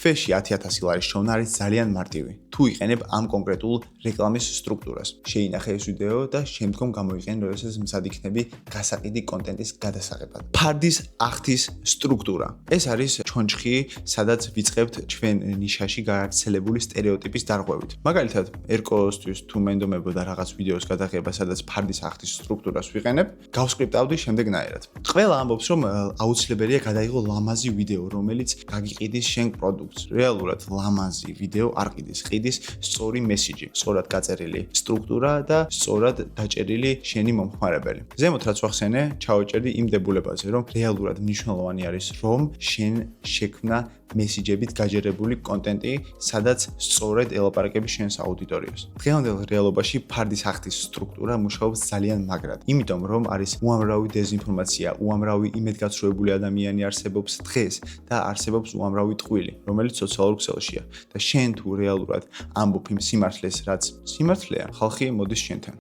თვეში 10,000 ლარის შოვნა არის ძალიან მარტივი. თუ იყენებ ამ კონკრეტულ რეკლამის სტრუქტურას. შეინახე ეს ვიდეო და შემდგომ გამოიყენე, როდესაც მზად იქნები გასაყიდი კონტენტის გადასაღებად. ფარდის ახთის სტრუქტურა. ეს არის ჩონჩხი, სადაც ვიწყებთ ჩვენ ნიშაში გავრცელებული სტერეოტიპის დარღვევით. მაგალითად, ერკოსთვის თუ მენდომებოდა რაღაც ვიდეოს გადაღება, სადაც ფარდის ახთის სტრუქტურას ვიყენებ, გავსკრიპტავდი შემდეგნაირად. ყველა ამბობს, რომ აუცილებელია გადაიღო ლამაზი ვიდეო, რომელიც გაგიყიდის შენ პროდუქტს. რეალურად ლამაზი ვიდეო არ ყიდის, ყიდის სწორი მესიჯი, სწორად გაწერილი სტრუქტურა და სწორად დაჭერილი შენი მომხმარებელი. ზემოთ რაც ვახსენე, ჩავაჭერდი იმ დებულებაზე, რომ რეალურად მნიშვნელოვანი არის, რომ შენ შექმნა მესიჯებით გაჯერებული კონტენტი, სადაც სწორედ ელაპარაკები შენს აუდიტორიას. დღევანდელ რეალობაში ფარდის ახთის სტრუქტურა მუშაობს ძალიან მაგრად, იმიტომ რომ არის უამრავი დეზინფორმაცია, უამრავი იმედგაცრუებული ადამიანი არსებობს დღეს და არსებობს უამრავი ტყუილი, რომელიც სოციალურ ქსელშია და შენ თუ რეალურად ამბობ იმ სიმართლეს, რაც სიმართლეა, ხალხი მოდის შენთან.